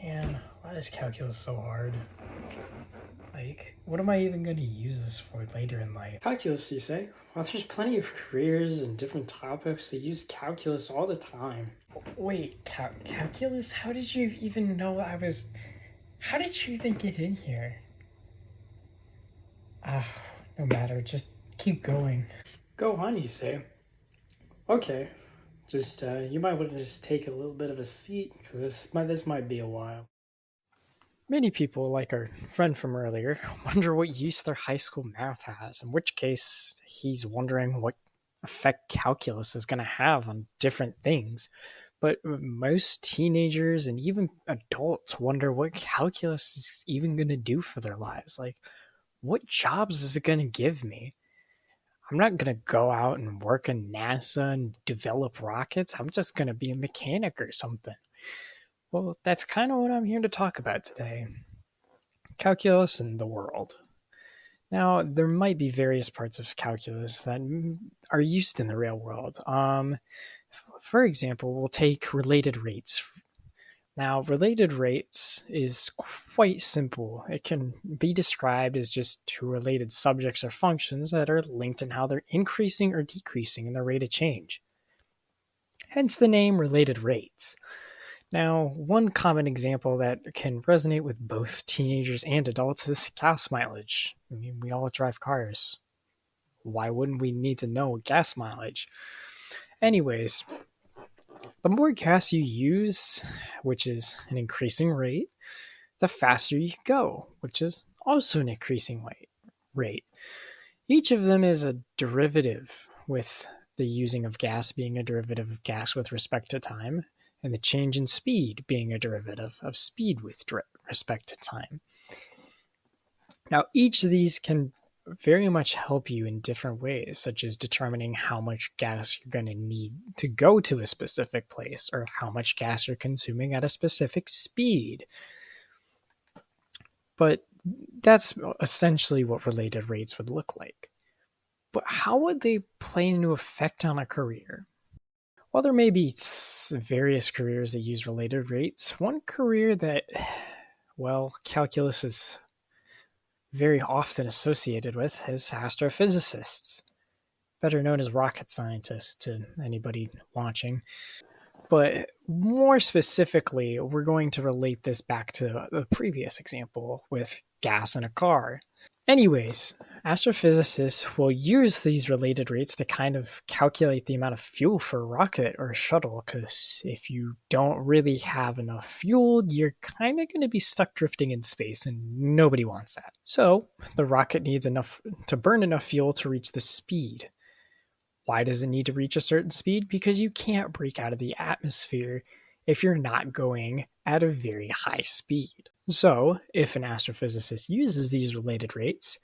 Man, why is calculus so hard? Like, what am I even going to use this for later in life? Calculus, you say? Well, there's plenty of careers and different topics that use calculus all the time. Wait, calculus? How did you even know I was. How did you even get in here? Ah, no matter, just keep going. Go on, you say? Okay, just, you might want to just take a little bit of a seat, because this might be a while. Many people, like our friend from earlier, wonder what use their high school math has, in which case he's wondering what effect calculus is going to have on different things. But most teenagers and even adults wonder what calculus is even going to do for their lives. Like, what jobs is it going to give me? I'm not going to go out and work in NASA and develop rockets. I'm just going to be a mechanic or something. Well, that's kind of what I'm here to talk about today. Calculus and the world. Now, there might be various parts of calculus that are used in the real world. For example, we'll take related rates. Now, related rates is quite simple. It can be described as just two related subjects or functions that are linked in how they're increasing or decreasing in their rate of change. Hence the name related rates. Now, one common example that can resonate with both teenagers and adults is gas mileage. I mean, we all drive cars. Why wouldn't we need to know gas mileage? Anyways, the more gas you use, which is an increasing rate, the faster you go, which is also an increasing rate. Each of them is a derivative, with the using of gas being a derivative of gas with respect to time, and the change in speed being a derivative of speed with respect to time. Now, each of these can very much help you in different ways, such as determining how much gas you're going to need to go to a specific place, or how much gas you're consuming at a specific speed. But that's essentially what related rates would look like. But how would they play into effect on a career? While there may be various careers that use related rates, one career that, well, calculus is very often associated with is astrophysicists, better known as rocket scientists to anybody watching. But more specifically, we're going to relate this back to the previous example with gas in a car. Anyways, astrophysicists will use these related rates to kind of calculate the amount of fuel for a rocket or a shuttle, because if you don't really have enough fuel, you're kind of going to be stuck drifting in space, and nobody wants that. So the rocket needs enough to burn enough fuel to reach the speed. Why does it need to reach a certain speed? Because you can't break out of the atmosphere if you're not going at a very high speed. So, if an astrophysicist uses these related rates,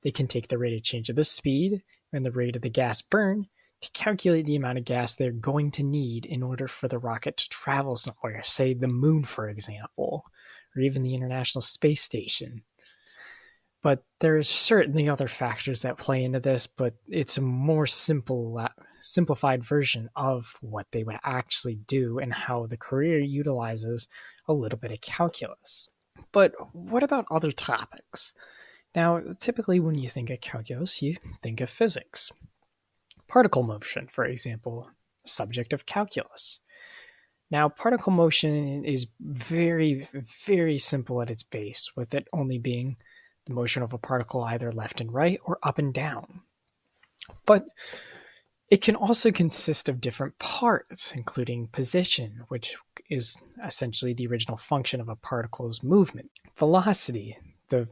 they can take the rate of change of the speed and the rate of the gas burn to calculate the amount of gas they're going to need in order for the rocket to travel somewhere, say the moon, for example, or even the International Space Station. But there's certainly other factors that play into this, but it's a more simplified version of what they would actually do and how the career utilizes a little bit of calculus. But what about other topics? Now, typically when you think of calculus, you think of physics. Particle motion, for example, subject of calculus. Now, particle motion is very, very simple at its base, with it only being the motion of a particle either left and right or up and down. But it can also consist of different parts, including position, which is essentially the original function of a particle's movement. Velocity, the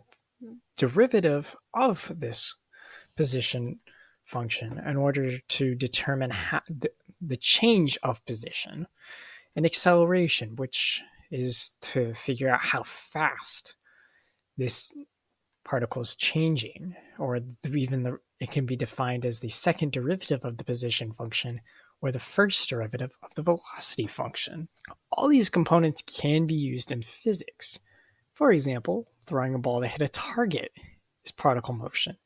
derivative of this position function in order to determine the change of position. And acceleration, which is to figure out how fast this particle is changing, or it can be defined as the second derivative of the position function or the first derivative of the velocity function. All these components can be used in physics. For example, throwing a ball to hit a target is particle motion.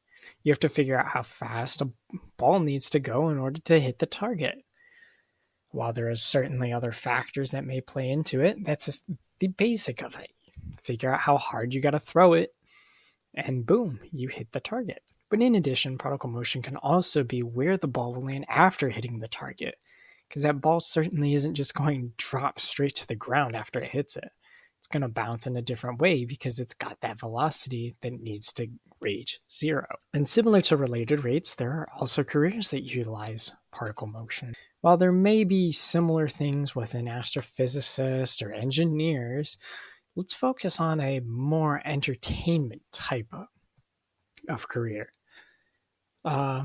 You have to figure out how fast a ball needs to go in order to hit the target. While there are certainly other factors that may play into it, that's the basic of it. Figure out how hard you got to throw it, and boom, you hit the target. But in addition, particle motion can also be where the ball will land after hitting the target, because that ball certainly isn't just going to drop straight to the ground after it hits it. It's going to bounce in a different way because it's got that velocity that needs to reach zero. And similar to related rates, there are also careers that utilize particle motion. While there may be similar things within astrophysicists or engineers, let's focus on a more entertainment type of career.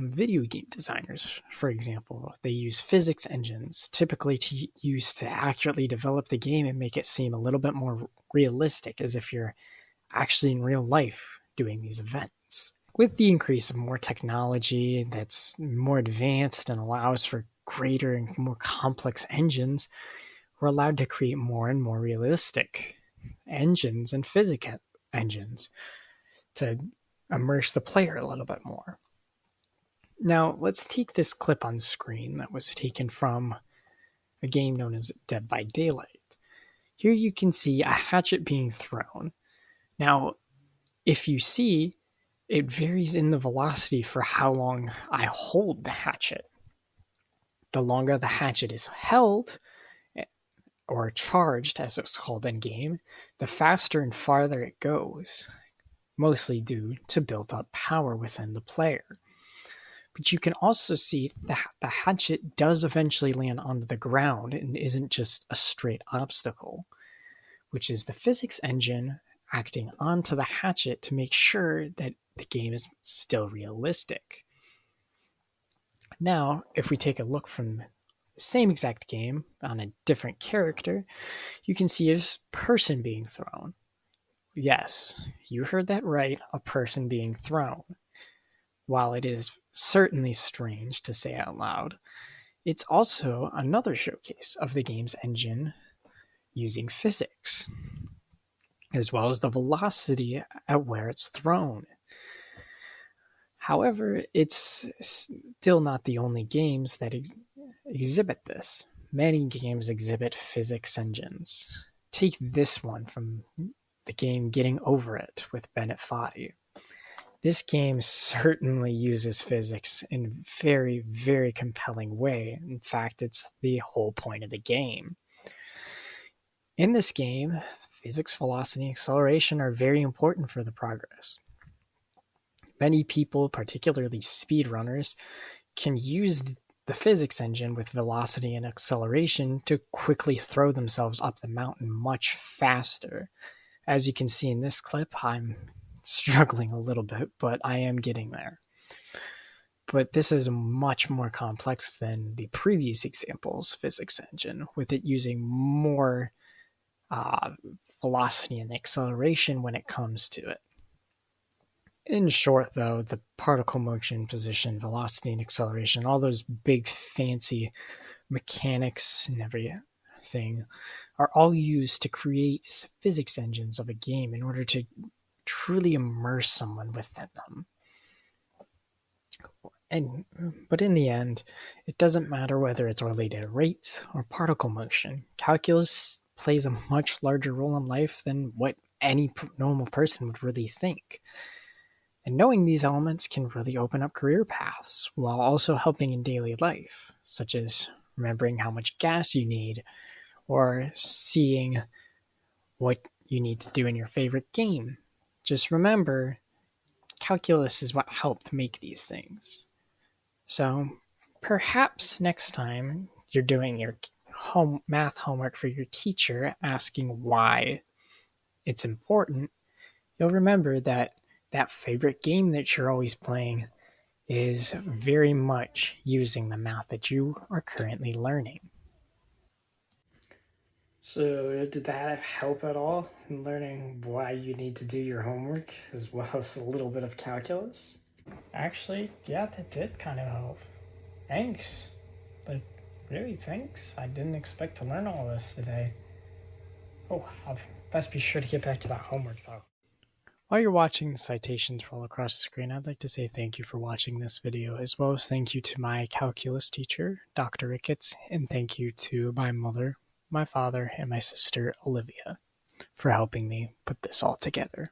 Video game designers, for example, they use physics engines typically used to accurately develop the game and make it seem a little bit more realistic, as if you're actually in real life doing these events. With the increase of more technology that's more advanced and allows for greater and more complex engines, we're allowed to create more and more realistic engines and physics engines to immerse the player a little bit more. Now, let's take this clip on screen that was taken from a game known as Dead by Daylight. Here you can see a hatchet being thrown. Now, if you see, it varies in the velocity for how long I hold the hatchet. The longer the hatchet is held, or charged as it's called in game, the faster and farther it goes, mostly due to built up power within the player. But you can also see that the hatchet does eventually land on the ground and isn't just a straight obstacle, which is the physics engine acting onto the hatchet to make sure that the game is still realistic. Now, if we take a look from the same exact game on a different character, you can see a person being thrown. Yes, you heard that right, a person being thrown. While it is certainly strange to say out loud, it's also another showcase of the game's engine using physics, as well as the velocity at where it's thrown. However, it's still not the only games that exhibit this. Many games exhibit physics engines. Take this one from the game Getting Over It with Bennett Foddy. This game certainly uses physics in a very, very compelling way. In fact, it's the whole point of the game. In this game, physics, velocity, and acceleration are very important for the progress. Many people, particularly speedrunners, can use the physics engine with velocity and acceleration to quickly throw themselves up the mountain much faster. As you can see in this clip, I'm struggling a little bit, but I am getting there. But this is much more complex than the previous example's physics engine, with it using more velocity and acceleration when it comes to it. In short, though, the particle motion, position, velocity, and acceleration, all those big fancy mechanics and everything, are all used to create physics engines of a game in order to truly immerse someone within them. But in the end, it doesn't matter whether it's related to rates or particle motion. Calculus plays a much larger role in life than what any normal person would really think. And knowing these elements can really open up career paths while also helping in daily life, such as remembering how much gas you need or seeing what you need to do in your favorite game. Just remember, calculus is what helped make these things. So perhaps next time you're doing your math homework for your teacher asking why it's important, you'll remember that favorite game that you're always playing is very much using the math that you are currently learning. So did that help at all in learning why you need to do your homework as well as a little bit of calculus? Actually, yeah, that did kind of help. Thanks. Like, really, thanks. I didn't expect to learn all this today. Oh, I'll best be sure to get back to that homework, though. While you're watching the citations roll across the screen, I'd like to say thank you for watching this video, as well as thank you to my calculus teacher, Dr. Ricketts, and thank you to my mother, my father, and my sister, Olivia. for helping me put this all together.